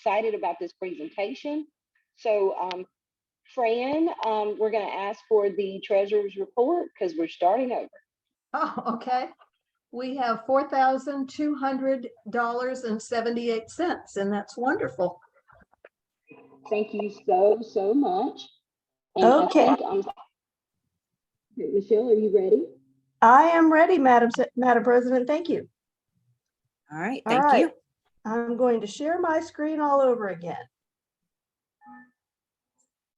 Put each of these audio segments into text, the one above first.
excited about this presentation. So Fran, we're going to ask for the treasurer's report because we're starting over. Oh, okay. We have $4,200.78, and that's wonderful. Thank you so much. And Okay. I think Michelle, are you ready? I am ready, Madam President. Thank you. All right, thank you. I'm going to share my screen all over again.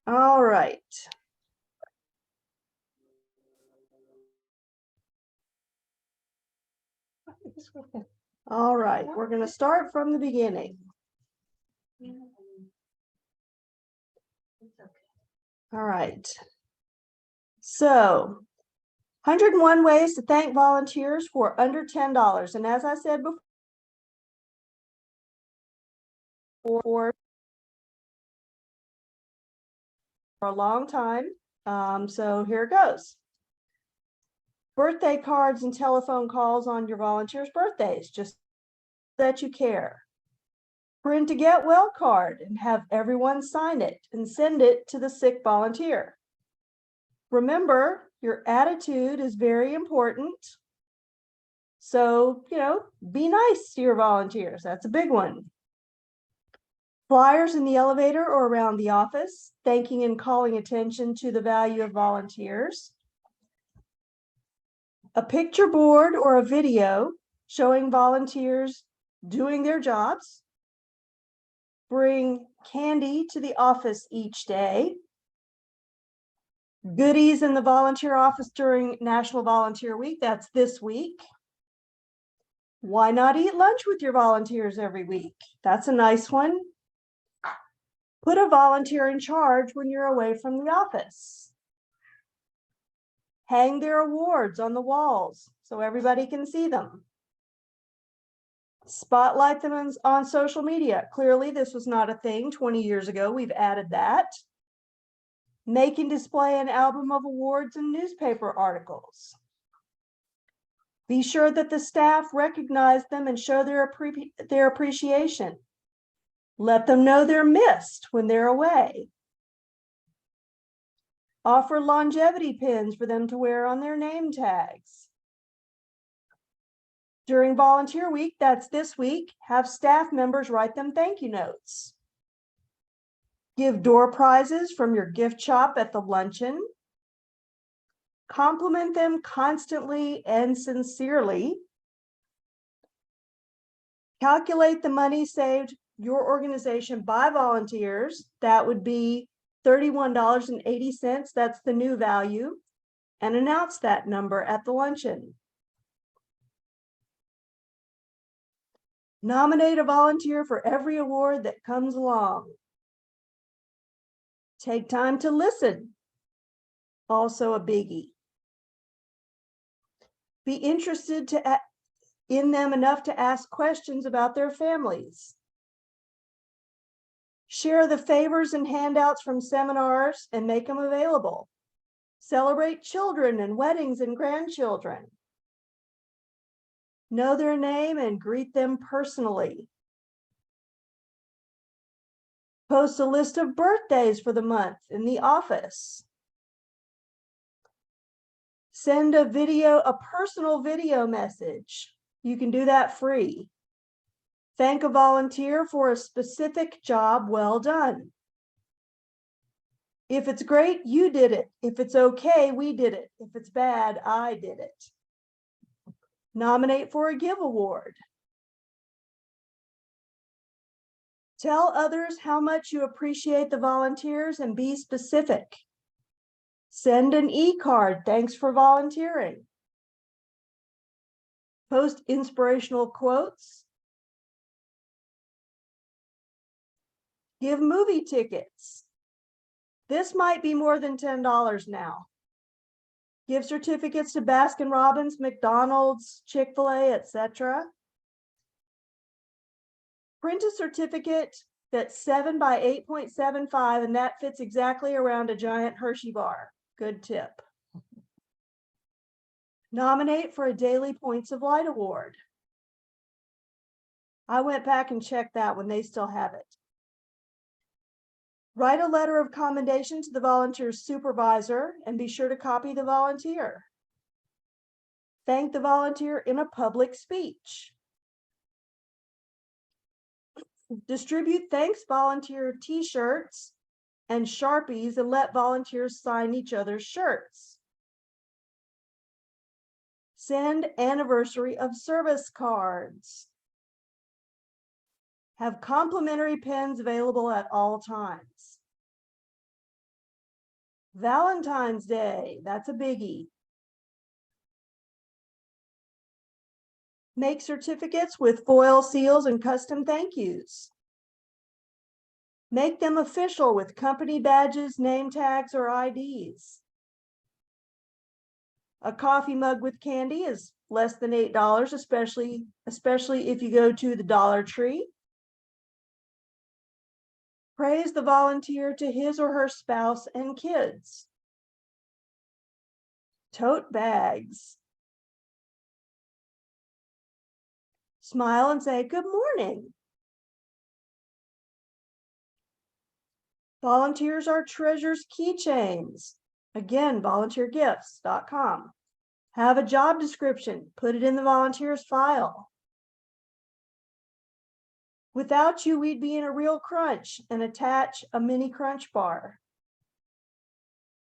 All right. All right, we're going to start from the beginning. All right. So 101 ways to thank volunteers for under $10. And as I said before, for a long time. So here it goes. Birthday cards and telephone calls on your volunteers' birthdays, just that you care. Print a get well card and have everyone sign it and send it to the sick volunteer. Remember, your attitude is very important. So, be nice to your volunteers. That's a big one. Flyers in the elevator or around the office, thanking and calling attention to the value of volunteers. A picture board or a video showing volunteers doing their jobs. Bring candy to the office each day. Goodies in the volunteer office during National Volunteer Week. That's this week. Why not eat lunch with your volunteers every week? That's a nice one. Put a volunteer in charge when you're away from the office. Hang their awards on the walls so everybody can see them. Spotlight them on social media. Clearly, this was not a thing 20 years ago. We've added that. Make and display an album of awards and newspaper articles. Be sure that the staff recognize them and show their appreciation. Let them know they're missed when they're away. Offer longevity pins for them to wear on their name tags. During Volunteer Week, that's this week, have staff members write them thank you notes. Give door prizes from your gift shop at the luncheon. Compliment them constantly and sincerely. Calculate the money saved your organization by volunteers. That would be $31.80. That's the new value. And announce that number at the luncheon. Nominate a volunteer for every award that comes along. Take time to listen. Also a biggie. Be interested in them enough to ask questions about their families. Share the favors and handouts from seminars and make them available. Celebrate children and weddings and grandchildren. Know their name and greet them personally. Post a list of birthdays for the month in the office. Send a personal video message. You can do that free. Thank a volunteer for a specific job well done. If it's great, you did it. If it's okay, we did it. If it's bad, I did it. Nominate for a Give Award. Tell others how much you appreciate the volunteers and be specific. Send an e-card, thanks for volunteering. Post inspirational quotes. Give movie tickets. This might be more than $10 now. Give certificates to Baskin-Robbins, McDonald's, Chick-fil-A, etc. Print a certificate that's 7 by 8.75, and that fits exactly around a giant Hershey bar. Good tip. Nominate for a Daily Points of Light Award. I went back and checked that when they still have it. Write a letter of commendation to the volunteer's supervisor and be sure to copy the volunteer. Thank the volunteer in a public speech. Distribute thanks volunteer t-shirts and Sharpies and let volunteers sign each other's shirts. Send anniversary of service cards. Have complimentary pens available at all times. Valentine's Day, that's a biggie. Make certificates with foil seals and custom thank yous. Make them official with company badges, name tags, or IDs. A coffee mug with candy is less than $8, especially if you go to the Dollar Tree. Praise the volunteer to his or her spouse and kids. Tote bags. Smile and say, good morning. Volunteers are treasures keychains. Again, volunteergifts.com. Have a job description, put it in the volunteer's file. Without you, we'd be in a real crunch, and attach a mini crunch bar.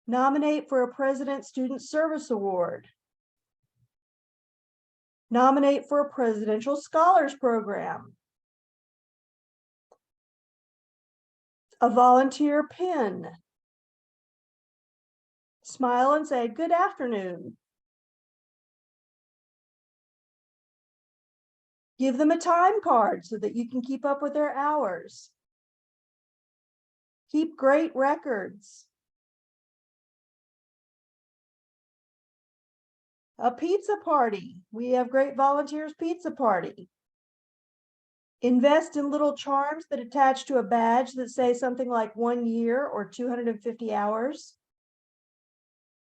Nominate for a President Student Service Award. Nominate for a Presidential Scholars Program. A volunteer pin. Smile and say, good afternoon. Give them a time card so that you can keep up with their hours. Keep great records. A pizza party. We have Great Volunteers Pizza Party. Invest in little charms that attach to a badge that say something like 1 year or 250 hours.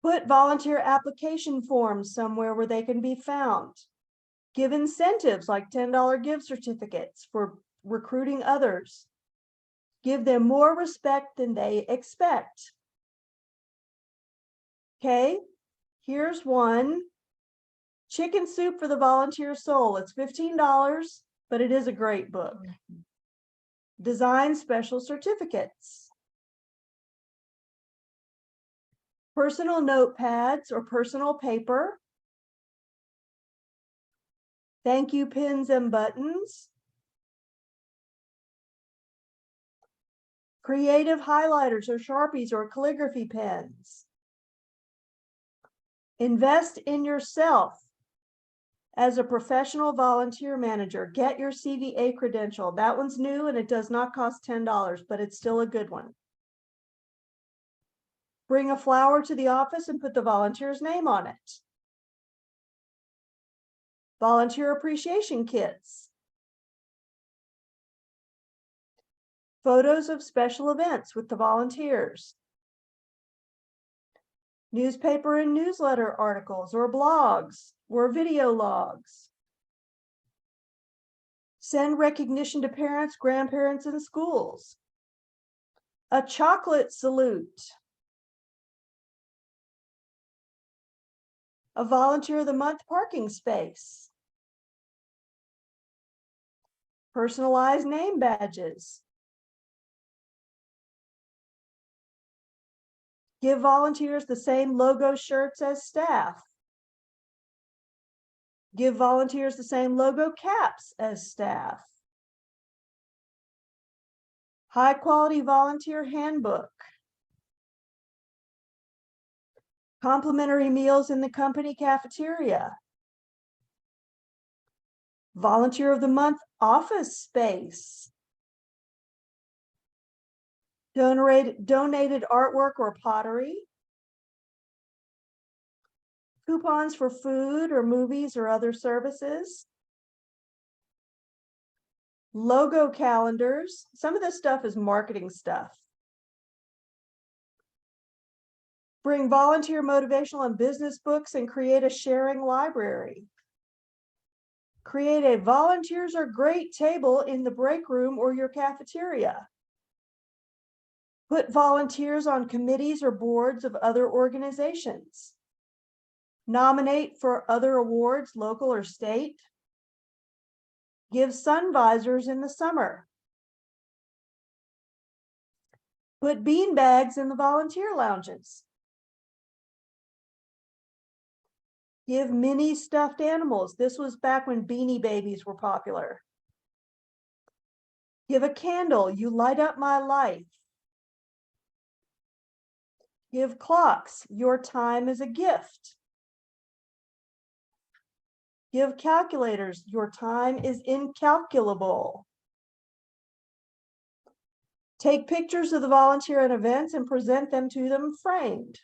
Put volunteer application forms somewhere where they can be found. Give incentives like $10 gift certificates for recruiting others. Give them more respect than they expect. Okay, here's one. Chicken Soup for the Volunteer Soul. It's $15, but it is a great book. Design special certificates. Personal notepads or personal paper. Thank you pins and buttons. Creative highlighters or Sharpies or calligraphy pens. Invest in yourself as a professional volunteer manager. Get your CVA credential. That one's new and it does not cost $10, but it's still a good one. Bring a flower to the office and put the volunteer's name on it. Volunteer appreciation kits. Photos of special events with the volunteers. Newspaper and newsletter articles or blogs or video logs. Send recognition to parents, grandparents, and schools. A chocolate salute. A volunteer of the month parking space. Personalized name badges. Give volunteers the same logo shirts as staff. Give volunteers the same logo caps as staff. High quality volunteer handbook. Complimentary meals in the company cafeteria. Volunteer of the month office space. Donated artwork or pottery. Coupons for food or movies or other services. Logo calendars. Some of this stuff is marketing stuff. Bring volunteer motivational and business books and create a sharing library. Create a volunteers are great table in the break room or your cafeteria. Put volunteers on committees or boards of other organizations. Nominate for other awards, local or state. Give sun visors in the summer. Put bean bags in the volunteer lounges. Give mini stuffed animals. This was back when Beanie Babies were popular. Give a candle. You light up my life. Give clocks. Your time is a gift. Give calculators. Your time is incalculable. Take pictures of the volunteer at events and present them to them framed.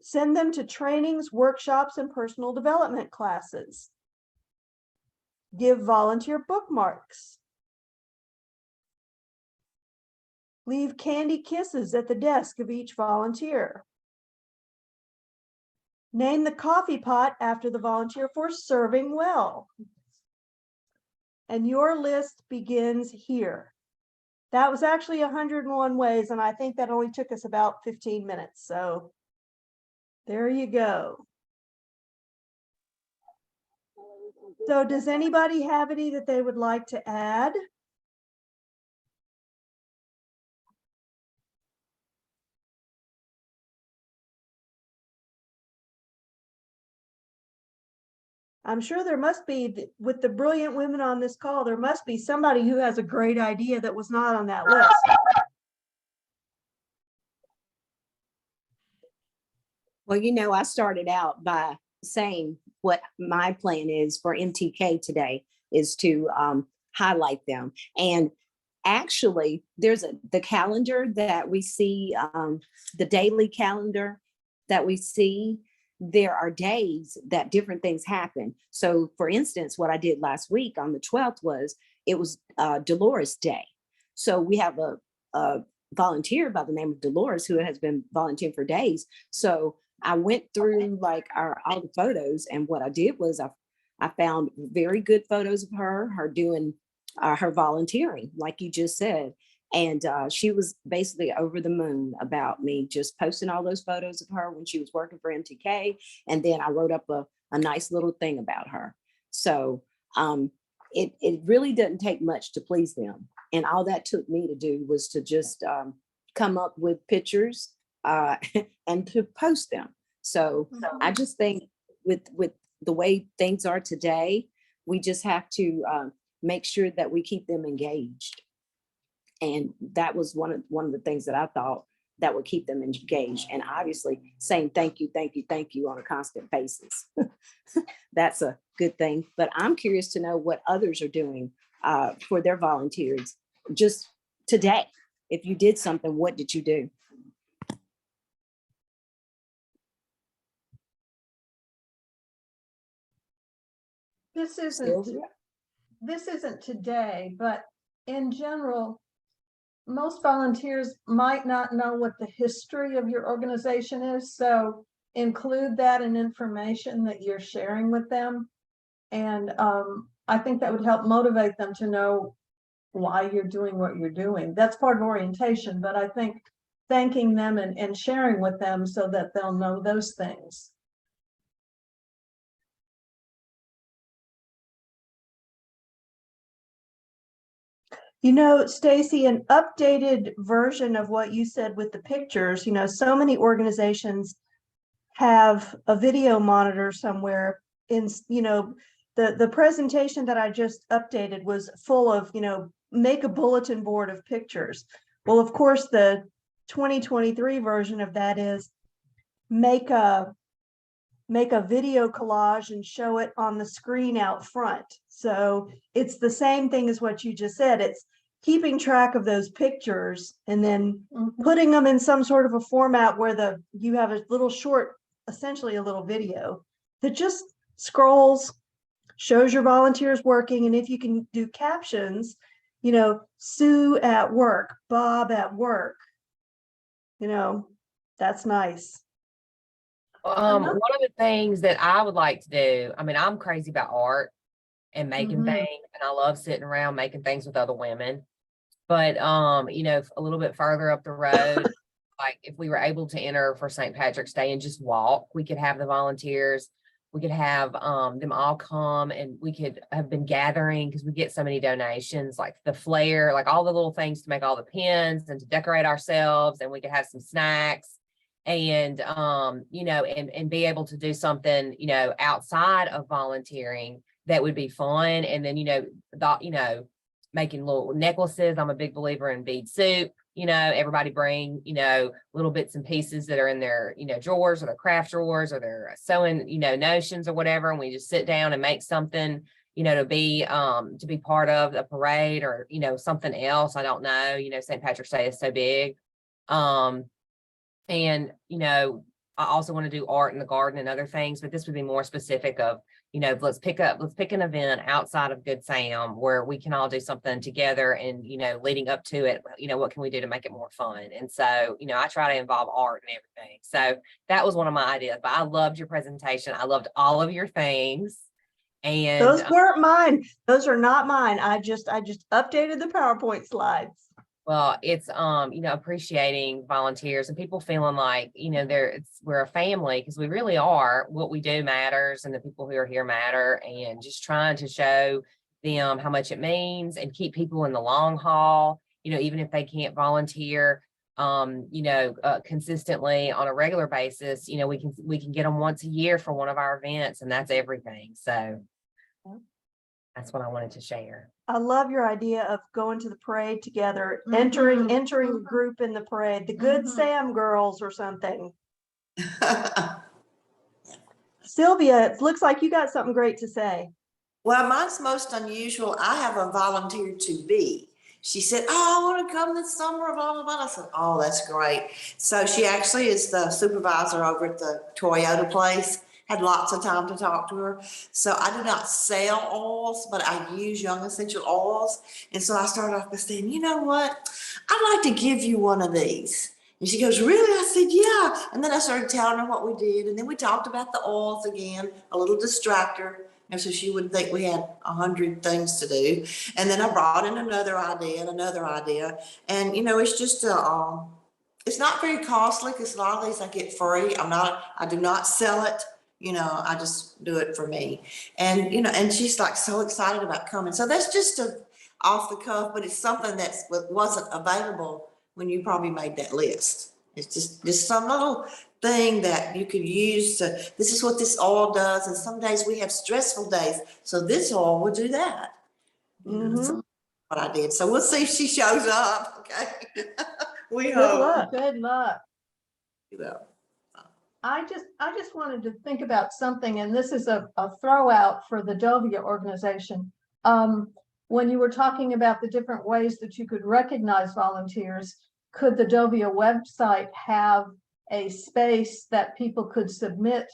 Send them to trainings, workshops, and personal development classes. Give volunteer bookmarks. Leave candy kisses at the desk of each volunteer. Name the coffee pot after the volunteer for serving well. And your list begins here. That was actually 101 ways, and I think that only took us about 15 minutes. So there you go. So does anybody have any that they would like to add? I'm sure there must be, with the brilliant women on this call, there must be somebody who has a great idea that was not on that list. Well, you know, I started out by saying what my plan is for MTK today is to highlight them. And actually, there's the calendar that we see, the daily calendar that we see. There are days that different things happen. So for instance, what I did last week on the 12th was, it was Dolores Day. So we have a volunteer by the name of Dolores who has been volunteering for days. So I went through like all the photos, and what I did was I found very good photos of her doing her volunteering, like you just said. And she was basically over the moon about me just posting all those photos of her when she was working for MTK. And then I wrote up a nice little thing about her. So it really doesn't take much to please them. And all that took me to do was to just come up with pictures and to post them. So I just think with the way things are today, we just have to make sure that we keep them engaged. And that was one of the things that I thought that would keep them engaged. And obviously saying thank you, thank you, thank you on a constant basis. That's a good thing. But I'm curious to know what others are doing for their volunteers just today. If you did something, what did you do? This Sylvia? isn't today, but in general, most volunteers might not know what the history of your organization is. So include that in information that you're sharing with them. And I think that would help motivate them to know why you're doing what you're doing. That's part of orientation, but I think thanking them and sharing with them so that they'll know those things. You know, Stacy, an updated version of what you said with the pictures, you know, so many organizations have a video monitor somewhere in, you know, the presentation that I just updated was full of, you know, make a bulletin board of pictures. Well, of course, the 2023 version of that is make a video collage and show it on the screen out front. So it's the same thing as what you just said. It's keeping track of those pictures and then putting them in some sort of a format where you have a little short, essentially a little video that just scrolls, shows your volunteers working. And if you can do captions, you know, Sue at work, Bob at work, you know, that's nice. One of the things that I would like to do, I mean, I'm crazy about art and making things, and I love sitting around making things with other women. But, you know, a little bit further up the road, like if we were able to enter for St. Patrick's Day and just walk, we could have the volunteers. We could have them all come, and we could have been gathering because we get so many donations, like the flare, like all the little things to make all the pins and to decorate ourselves. And we could have some snacks and, you know, and be able to do something, you know, outside of volunteering that would be fun. And then, you know, making little necklaces. I'm a big believer in bead soup. You know, everybody bring, you know, little bits and pieces that are in their, you know, drawers or their craft drawers or their sewing, you know, notions or whatever. And we just sit down and make something, you know, to be part of a parade or, you know, something else. I don't know, you know, St. Patrick's Day is so big. And, you know, I also want to do art in the garden and other things, but this would be more specific of, you know, let's pick an event outside of Good Sam where we can all do something together and, you know, leading up to it, you know, what can we do to make it more fun? And so, you know, I try to involve art and everything. So that was one of my ideas, but I loved your presentation. I loved all of your things. And Those weren't mine. Those are not mine. I just updated the PowerPoint slides. well, it's, you know, appreciating volunteers and people feeling like, you know, we're a family because we really are. What we do matters and the people who are here matter, and just trying to show them how much it means and keep people in the long haul, you know, even if they can't volunteer, you know, consistently on a regular basis, you know, we can get them once a year for one of our events, and that's everything. So that's what I wanted to share. I love your idea of going to the parade together, entering a group in the parade, the Good Sam girls or something. Sylvia, it looks like you got something great to say. Well, mine's most unusual. I have a volunteer to be. She said, "Oh, I want to come this summer, blah, blah, blah." I said, "Oh, that's great." So she actually is the supervisor over at the Toyota place. Had lots of time to talk to her. So I do not sell oils, but I use Young Essential Oils. And so I started off by saying, "You know what? I'd like to give you one of these." And she goes, "Really?" I said, "Yeah." And then I started telling her what we did. And then we talked about the oils again, a little distractor. And so she wouldn't think we had 100 things to do. And then I brought in another idea and another idea. And, you know, it's just it's not very costly because a lot of these I get free. I do not sell it. You know, I just do it for me. And, you know, and she's like so excited about coming. So that's just off the cuff, but it's something that wasn't available when you probably made that list. It's just some little thing that you could use this is what this oil does. And some days we have stressful days. So this oil will do that. So what I did. So we'll see if she shows up. Okay. We Good hope. luck. Good luck. You know. I just wanted to think about something, and this is a throw out for the DOVIA organization. When you were talking about the different ways that you could recognize volunteers, could the DOVIA website have a space that people could submit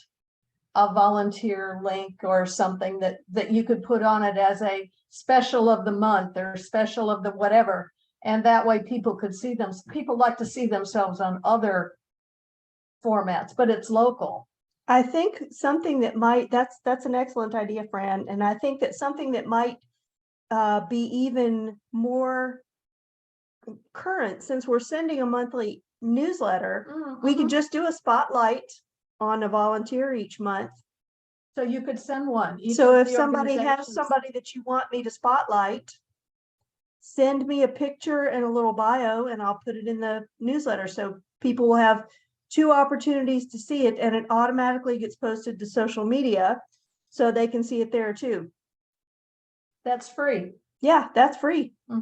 a volunteer link or something that you could put on it as a special of the month or special of the whatever, and that way people could see them. People like to see themselves on other formats, but it's local. I think something that that's an excellent idea, Fran. And I think that something that might be even more current, since we're sending a monthly newsletter, we could just do a spotlight on a volunteer each month. So you could send one. So if somebody has somebody that you want me to spotlight, send me a picture and a little bio and I'll put it in the newsletter. So people will have 2 opportunities to see it, and it automatically gets posted to social media so they can see it there too. That's free. Yeah, that's free. I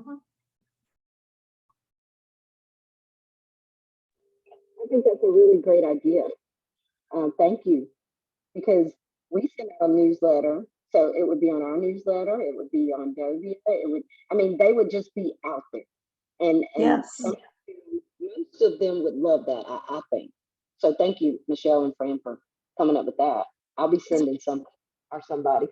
think that's a really great idea. Thank you, because we send out a newsletter, so it would be on our newsletter. It would be on DOVIA. They would just be out there, and Yes. Most of them would love that. I think so. Thank you, Michelle and Fran, for coming up with that. I'll be sending some or somebody.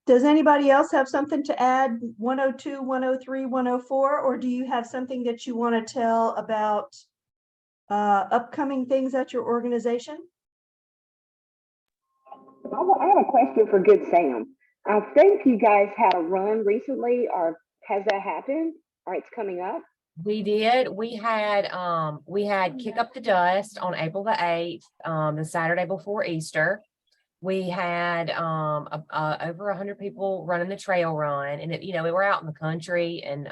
Does anybody else have something to add? 102, 103, 104, or do you have something that you want to tell about upcoming things at your organization? I have a question for Good Sam. I think you guys had a run recently, or has that happened? Or it's coming up? We did. We had Kick Up the Dust on April the 8th, the Saturday before Easter. We had over 100 people running the trail run, and we were out in the country, and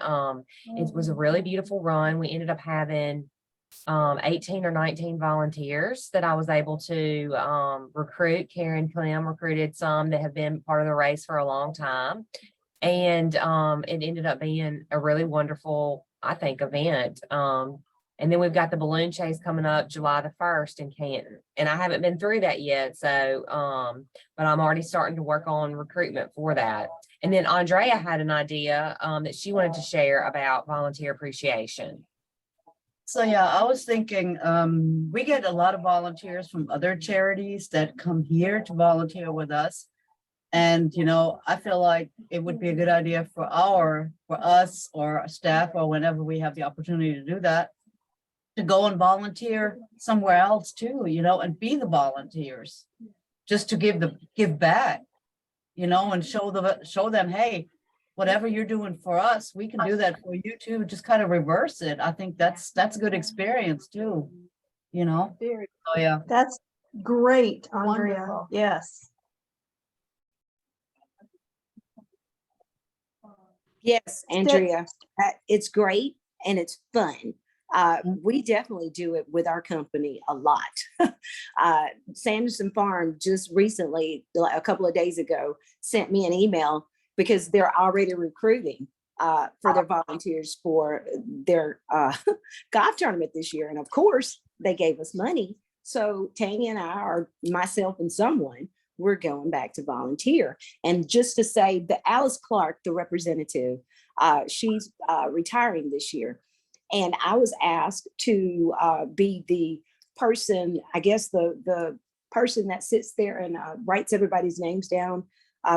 it was a really beautiful run. We ended up having 18 or 19 volunteers that I was able to recruit. Karen Clem recruited some that have been part of the race for a long time. And it ended up being a really wonderful, I think, event. And then we've got the balloon chase coming up July the 1st in Canton. And I haven't been through that yet. So, but I'm already starting to work on recruitment for that. And then Andrea had an idea that she wanted to share about volunteer appreciation. So yeah, I was thinking, we get a lot of volunteers from other charities that come here to volunteer with us. And, I feel like it would be a good idea for us or staff, or whenever we have the opportunity to do that, to go and volunteer somewhere else too, and be the volunteers, just to give back, and show them, hey, whatever you're doing for us, we can do that for you too. Just kind of reverse it. I think that's a good experience too, Oh yeah. That's great, Andrea. Wonderful. Yes. Yes, Andrea, it's great and it's fun. We definitely do it with our company a lot. Sanderson Farm just recently, like a couple of days ago, sent me an email because they're already recruiting for their volunteers for their golf tournament this year. And of course, they gave us money. So Tanya and I, or myself and someone, we're going back to volunteer. And just to say that Alice Clark, the representative, she's retiring this year. And I was asked to be the person, I guess the person that sits there and writes everybody's names down,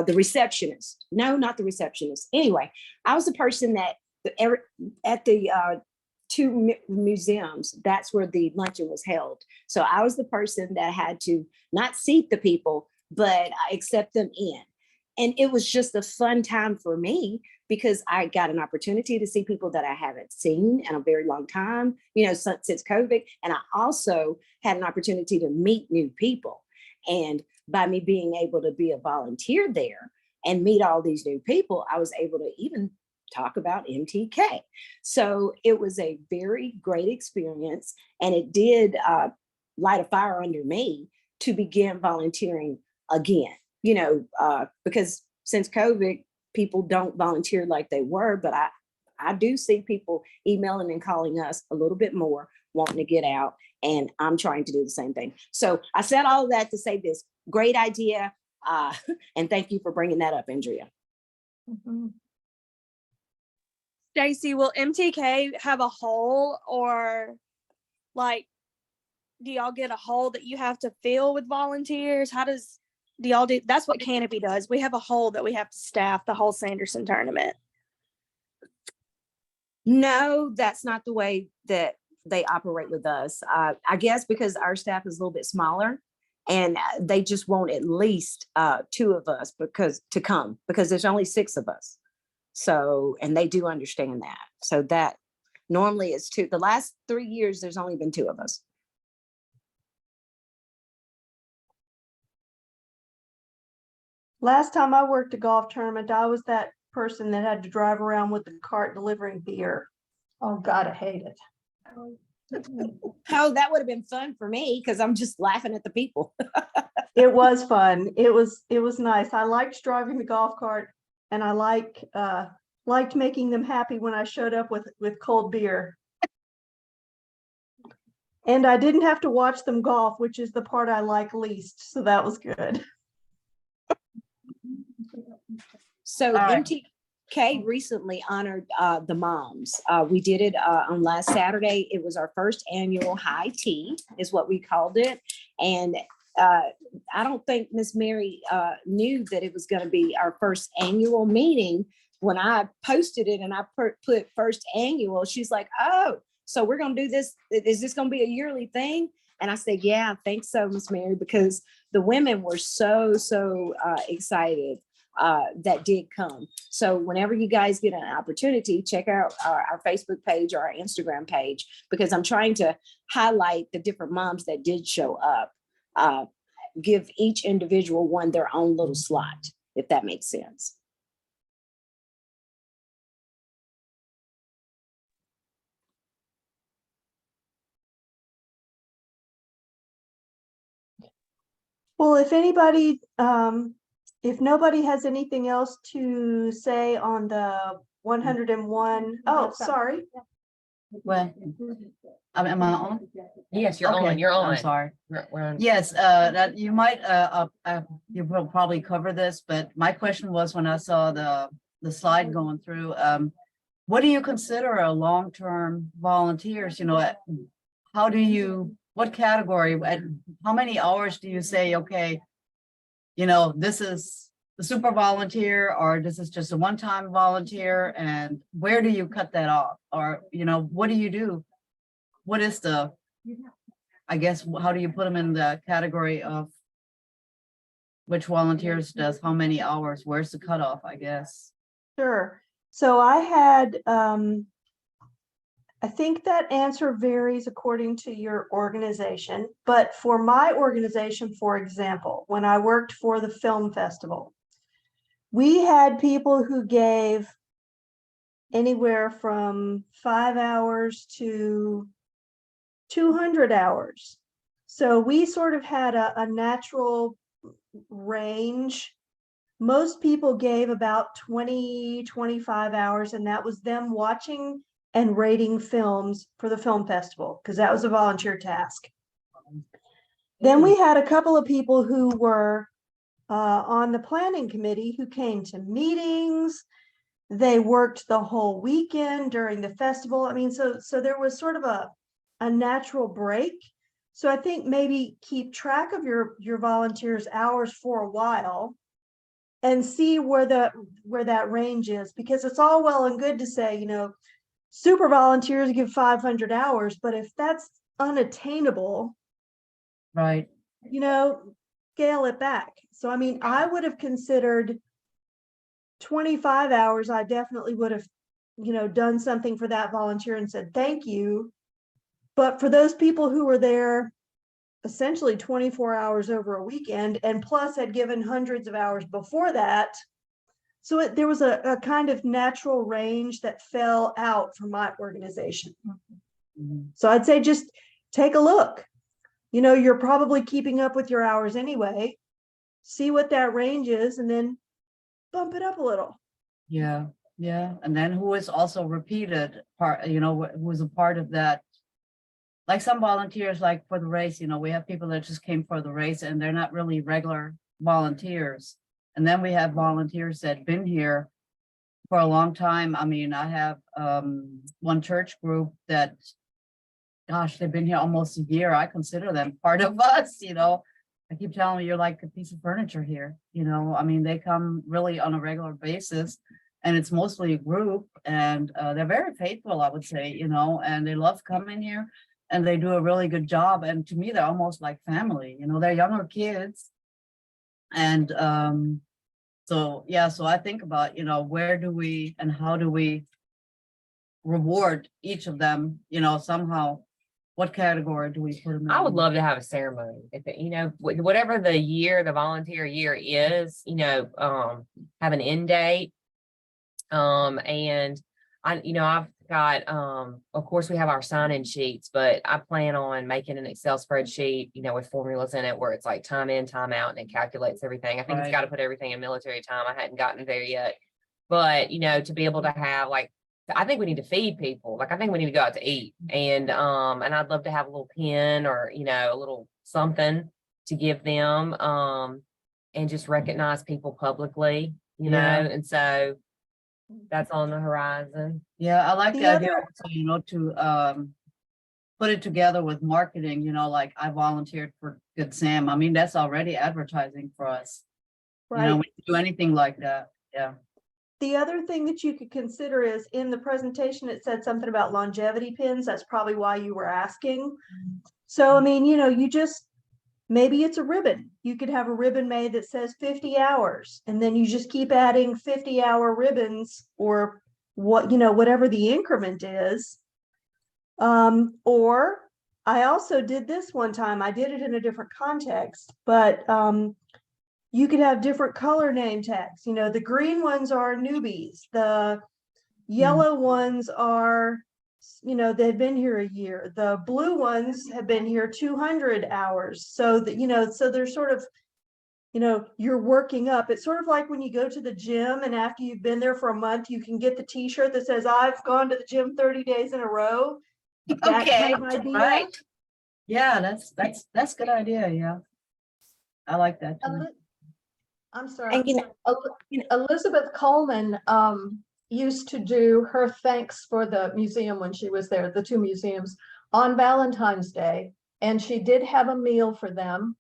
the receptionist. No, not the receptionist. Anyway, I was the person that at the two museums, that's where the luncheon was held. So I was the person that had to not seat the people, but accept them in. And it was just a fun time for me because I got an opportunity to see people that I haven't seen in a very long time, since COVID. And I also had an opportunity to meet new people. And by me being able to be a volunteer there and meet all these new people, I was able to even talk about MTK. So it was a very great experience. And it did light a fire under me to begin volunteering again, because since COVID, people don't volunteer like they were, but I do see people emailing and calling us a little bit more, wanting to get out, and I'm trying to do the same thing. So I said all of that to say this great idea, and thank you for bringing that up, Andrea. Mm-hmm. Stacy, will MTK have a hole, or do y'all get a hole that you have to fill with volunteers? Do y'all do? That's what Canopy does. We have a hole that we have to staff the whole Sanderson tournament. No, that's not the way that they operate with us. I guess because our staff is a little bit smaller, and they just want at least 2 of us because there's only 6 of us. So, and they do understand that. So that normally it's 2. The last 3 years, there's only been 2 of us. Last time I worked a golf tournament, I was that person that had to drive around with the cart delivering beer. Oh God, I hate it. Oh, that would have been fun for me because I'm just laughing at the people. It was fun. It was nice. I liked driving the golf cart, and I liked making them happy when I showed up with cold beer. And I didn't have to watch them golf, which is the part I like least. So that was good. So MTK recently honored the moms. We did it on last Saturday. It was our first annual high tea is what we called it. And I don't think Miss Mary knew that it was going to be our first annual meeting. When I posted it and I put first annual, she's like, oh, so we're going to do this. Is this going to be a yearly thing? And I said, yeah, I think so, Miss Mary, because the women were so excited that did come. So whenever you guys get an opportunity, check out our Facebook page or our Instagram page, because I'm trying to highlight the different moms that did show up. Give each individual one their own little slot, if that makes sense. Well, if anybody, if nobody has anything else to say on the 101, oh, sorry. Well, am I on? Yes, you're on, Okay, you're on. I'm sorry. We're on. Yes, that you might, you will probably cover this, but my question was when I saw the slide going through, what do you consider a long-term volunteers? You know, how do you, what category, how many hours do you say, okay, you know, this is the super volunteer, or this is just a one-time volunteer, and where do you cut that off? Or, you know, what do you do? What is the, I guess, how do you put them in the category of which volunteers does how many hours? Where's the cutoff, I guess? Sure. So I had, I think that answer varies according to your organization, but for my organization, for example, when I worked for the film festival, we had people who gave anywhere from 5 hours to 200 hours. So we sort of had a natural range. Most people gave about 20, 25 hours, and that was them watching and rating films for the film festival, because that was a volunteer task. Then we had a couple of people who were on the planning committee who came to meetings. They worked the whole weekend during the festival. I mean, so there was sort of a natural break. So I think maybe keep track of your volunteers' hours for a while and see where that range is, because it's all well and good to say, you know, super volunteers give 500 hours, but if that's unattainable, Right. you know, scale it back. So, I mean, I would have considered 25 hours. I definitely would have, you know, done something for that volunteer and said, thank you. But for those people who were there essentially 24 hours over a weekend, and plus had given hundreds of hours before that, so there was a kind of natural range that fell out from my organization. Mhm. So I'd say just take a look. You know, you're probably keeping up with your hours anyway. See what that range is and then bump it up a little. Yeah, yeah. And then who is also repeated part, you know, who was a part of that. Like some volunteers, like for the race, you know, we have people that just came for the race and they're not really regular volunteers. And then we have volunteers that been here for a long time. I mean, I have one church group that, gosh, they've been here almost a year. I consider them part of us, you know. I keep telling them, you're like a piece of furniture here, you know. I mean, they come really on a regular basis, and it's mostly a group, and they're very faithful, I would say, you know, and they love coming here, and they do a really good job. And to me, they're almost like family, you know. They're younger kids. And so, yeah, so I think about, you know, where do we and how do we reward each of them, you know, somehow. What category do we put them in? I would love to have a ceremony. If it, you know, whatever the year, the volunteer year is, you know, have an end date. And I, you know, I've got, of course we have our sign-in sheets, but I plan on making an Excel spreadsheet, you know, with formulas in it where it's like time in, time out, and it calculates everything. I think it's got to put everything in military time. I hadn't gotten there yet, but you know, to be able to have like, I think we need to feed people. Like, I think we need to go out to eat, and I'd love to have a little pin or, you know, a little something to give them, and just recognize people publicly, you know, and so that's on the horizon. Yeah, I like The the idea, other- also, you know, to put it together with marketing, you know, like I volunteered for Good Sam. I mean, that's already advertising for us. You know, Right. we can do anything like that. Yeah. The other thing that you could consider is in the presentation, it said something about longevity pins. That's probably why you were asking. So, I mean, you know, you just maybe it's a ribbon. You could have a ribbon made that says 50 hours, and then you just keep adding 50-hour ribbons, or what, whatever the increment is. Or I also did this one time. I did it in a different context, but you could have different color name tags. The green ones are newbies. The yellow ones are, they've been here a year. The blue ones have been here 200 hours. So that, so they're sort of, you're working up. It's sort of like when you go to the gym and after you've been there for a month, you can get the t-shirt that says, I've gone to the gym 30 days in a row. That Okay, kind of idea. right. Yeah, that's a good idea. Yeah. I like that too. I'm sorry. And Elizabeth Coleman used to do her thanks for the museum when she was there, the two museums, on Valentine's Day. And she did have a meal for them.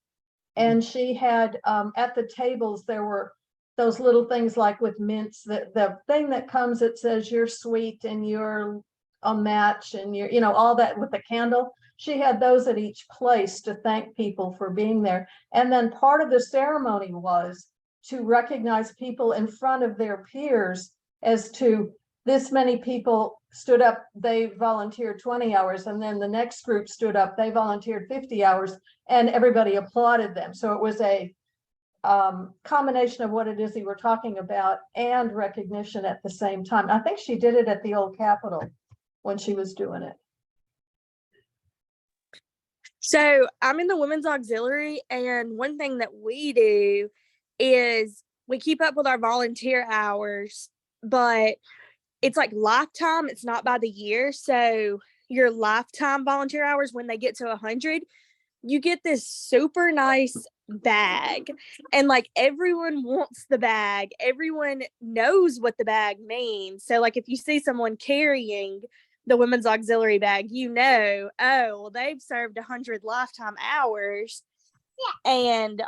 And she had at the tables, there were those little things like with mints, the thing that comes that says you're sweet and you're a match and you're, all that with the candle. She had those at each place to thank people for being there. And then part of the ceremony was to recognize people in front of their peers as to this many people stood up, they volunteered 20 hours, and then the next group stood up, they volunteered 50 hours, and everybody applauded them. So it was a combination of what it is you were talking about and recognition at the same time. I think she did it at the old Capitol when she was doing it. So I'm in the women's auxiliary, and one thing that we do is we keep up with our volunteer hours, but it's like lifetime. It's not by the year. So your lifetime volunteer hours, when they get to 100, you get this super nice bag, and like everyone wants the bag. Everyone knows what the bag means. So like if you see someone carrying the women's auxiliary bag, oh, well, they've served 100 lifetime hours. Yeah. And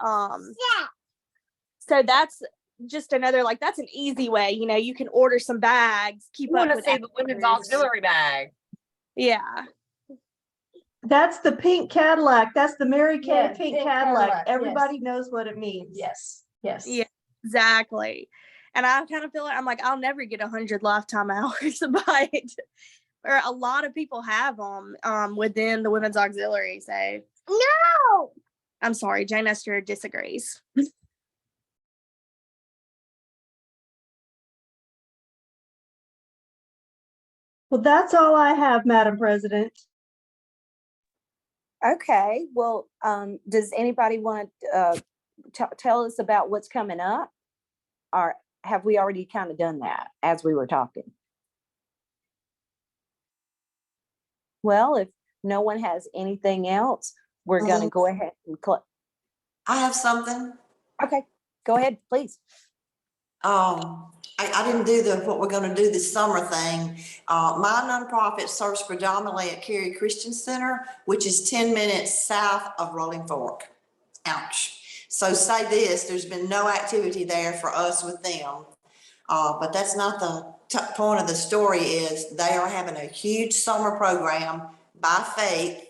so that's just another, like, that's an easy way, you can order some bags, keep You up want to with see the women's hours. auxiliary bag. Yeah. That's the pink Cadillac. That's the Mary Kay Yes, pink pink Cadillac. Cadillac, Everybody knows what it means. Yes, yes. Yeah, exactly. And I kind of feel like, I'm like, I'll never get 100 lifetime hours, but or a lot of people have them within the women's auxiliary. So no, I'm sorry, Jane Esther disagrees. Well, that's all I have, Madam President. Okay, well, does anybody want to tell us about what's coming up? Or have we already kind of done that as we were talking? Well, if no one has anything else, we're going to go ahead and I have something. Okay, go ahead, please. I didn't do what we're going to do this summer thing. My nonprofit serves predominantly at Cary Christian Center, which is 10 minutes south of Rolling Fork. Ouch. So say this, there's been no activity there for us with them. But that's not the point of the story. Is they are having a huge summer program by faith,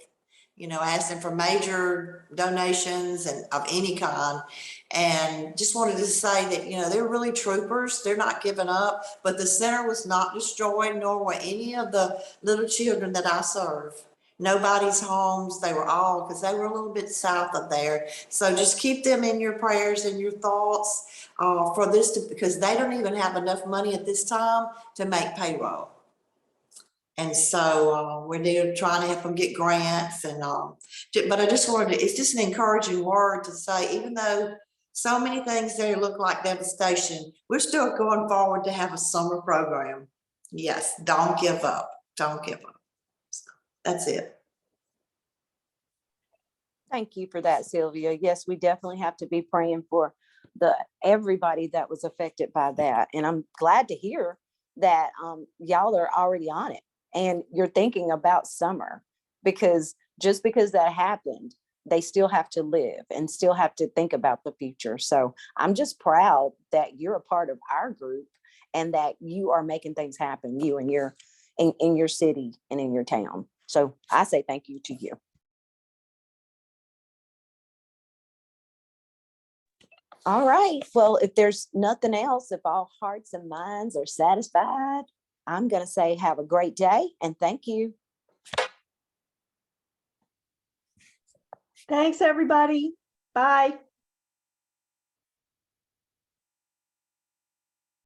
asking for major donations and of any kind. And just wanted to say that, they're really troopers. They're not giving up, but the center was not destroyed, nor were any of the little children that I serve. Nobody's homes. They were all, because they were a little bit south of there. So just keep them in your prayers and your thoughts for this, because they don't even have enough money at this time to make payroll. And so we're there trying to help them get grants. And but I just wanted to, it's just an encouraging word to say, even though so many things there look like devastation, we're still going forward to have a summer program. Yes, don't give up. Don't give up. So that's it. Thank you for that, Sylvia. Yes, we definitely have to be praying for everybody that was affected by that. And I'm glad to hear that y'all are already on it and you're thinking about summer, because just because that happened, they still have to live and still have to think about the future. So I'm just proud that you're a part of our group and that you are making things happen, you and in your city and in your town. So I say thank you to you. All right. Well, if there's nothing else, if all hearts and minds are satisfied, I'm going to say have a great day and thank you. Thanks, everybody. Bye.